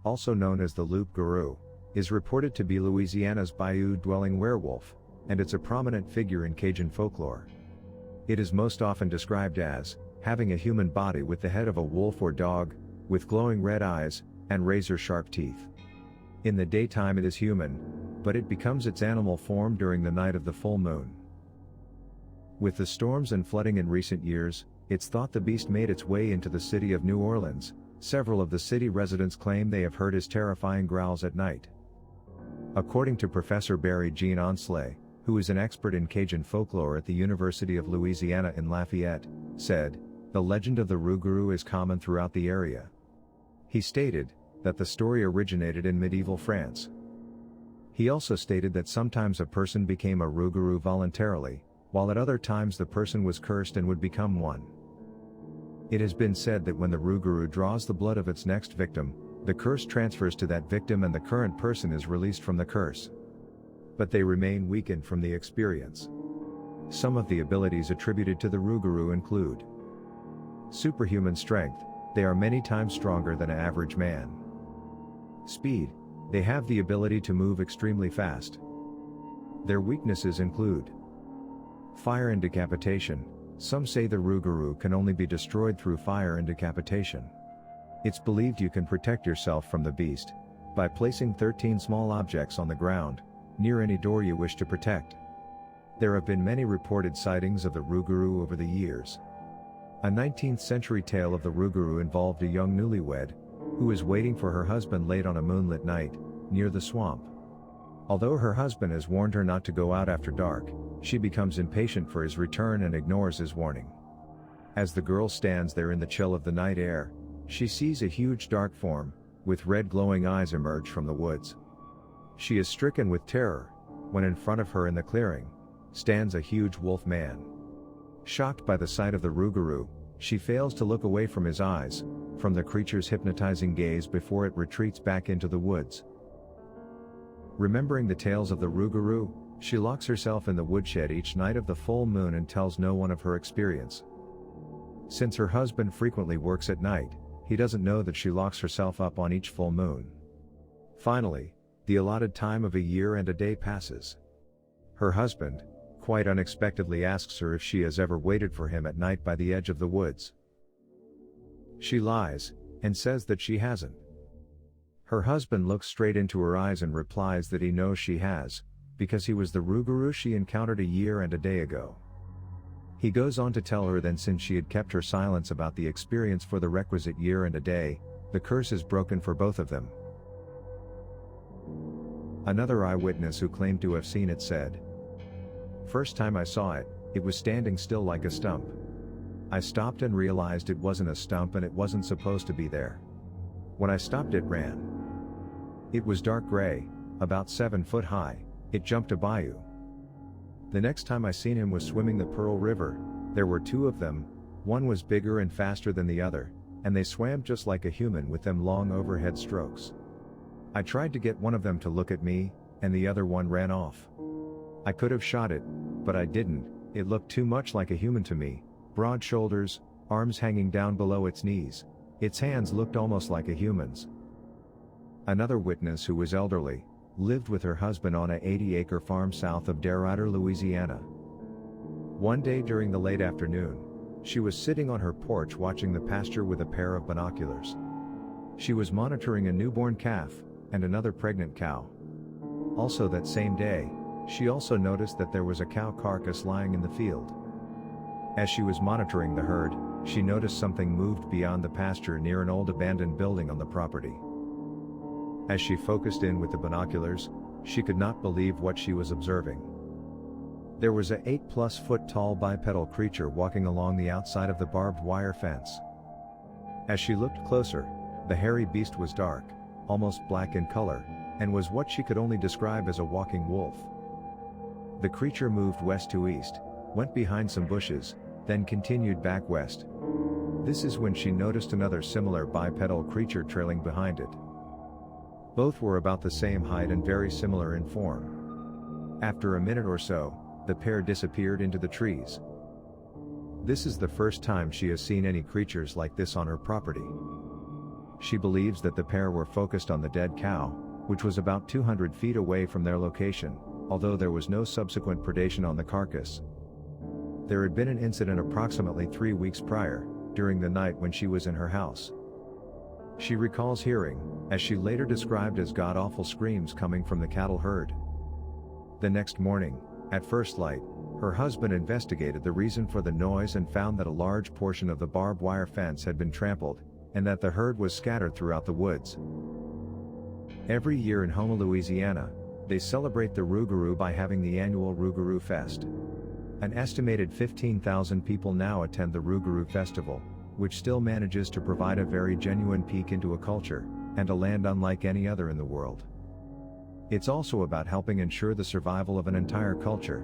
also known as the Loup-Garou, is reported to be Louisiana's bayou-dwelling werewolf, and it's a prominent figure in Cajun folklore. It is most often described as having a human body with the head of a wolf or dog, with glowing red eyes, and razor-sharp teeth. In the daytime it is human, but it becomes its animal form during the night of the full moon. With the storms and flooding in recent years, it's thought the beast made its way into the city of New Orleans. Several of the city residents claim they have heard his terrifying growls at night. According to Professor Barry Jean Onsley, who is an expert in Cajun folklore at the University of Louisiana in Lafayette, said, "The legend of the Rougarou is common throughout the area." He stated that the story originated in medieval France. He also stated that sometimes a person became a Rougarou voluntarily, while at other times the person was cursed and would become one. It has been said that when the Rougarou draws the blood of its next victim, the curse transfers to that victim and the current person is released from the curse. But they remain weakened from the experience. Some of the abilities attributed to the Rougarou include superhuman strength, they are many times stronger than an average man. Speed, they have the ability to move extremely fast. Their weaknesses include fire and decapitation. Some say the Rougarou can only be destroyed through fire and decapitation. It's believed you can protect yourself from the beast by placing 13 small objects on the ground, near any door you wish to protect. There have been many reported sightings of the Rougarou over the years. A 19th century tale of the Rougarou involved a young newlywed, who is waiting for her husband late on a moonlit night, near the swamp. Although her husband has warned her not to go out after dark, she becomes impatient for his return and ignores his warning. As the girl stands there in the chill of the night air, she sees a huge dark form, with red glowing eyes emerge from the woods. She is stricken with terror, when in front of her in the clearing, stands a huge wolf man. Shocked by the sight of the Rougarou, she fails to look away from his eyes, from the creature's hypnotizing gaze before it retreats back into the woods. Remembering the tales of the Rougarou, she locks herself in the woodshed each night of the full moon and tells no one of her experience. Since her husband frequently works at night, he doesn't know that she locks herself up on each full moon. Finally, the allotted time of a year and a day passes. Her husband, quite unexpectedly, asks her if she has ever waited for him at night by the edge of the woods. She lies, and says that she hasn't. Her husband looks straight into her eyes and replies that he knows she has, because he was the Rougarou she encountered a year and a day ago. He goes on to tell her that since she had kept her silence about the experience for the requisite year and a day, the curse is broken for both of them. Another eyewitness who claimed to have seen it said, "First time I saw it, it was standing still like a stump. I stopped and realized it wasn't a stump and it wasn't supposed to be there. When I stopped it ran. It was dark gray, about 7 foot high, it jumped a bayou. The next time I seen him was swimming the Pearl River. There were 2 of them, one was bigger and faster than the other, and they swam just like a human with them long overhead strokes. I tried to get one of them to look at me, and the other one ran off. I could have shot it, but I didn't, it looked too much like a human to me, broad shoulders, arms hanging down below its knees, its hands looked almost like a human's." Another witness, who was elderly, lived with her husband on a 80-acre farm south of DeRidder, Louisiana. One day during the late afternoon, she was sitting on her porch watching the pasture with a pair of binoculars. She was monitoring a newborn calf, and another pregnant cow. Also that same day, she also noticed that there was a cow carcass lying in the field. As she was monitoring the herd, she noticed something moved beyond the pasture near an old abandoned building on the property. As she focused in with the binoculars, she could not believe what she was observing. There was a 8+ foot tall bipedal creature walking along the outside of the barbed wire fence. As she looked closer, the hairy beast was dark, almost black in color, and was what she could only describe as a walking wolf. The creature moved west to east, went behind some bushes, then continued back west. This is when she noticed another similar bipedal creature trailing behind it. Both were about the same height and very similar in form. After a minute or so, the pair disappeared into the trees. This is the first time she has seen any creatures like this on her property. She believes that the pair were focused on the dead cow, which was about 200 feet away from their location, although there was no subsequent predation on the carcass. There had been an incident approximately 3 weeks prior, during the night when she was in her house. She recalls hearing, as she later described as god-awful screams coming from the cattle herd. The next morning, at first light, her husband investigated the reason for the noise and found that a large portion of the barbed wire fence had been trampled, and that the herd was scattered throughout the woods. Every year in Houma, Louisiana, they celebrate the Rougarou by having the annual Rougarou Fest. An estimated 15,000 people now attend the Rougarou Festival, which still manages to provide a very genuine peek into a culture, and a land unlike any other in the world. It's also about helping ensure the survival of an entire culture,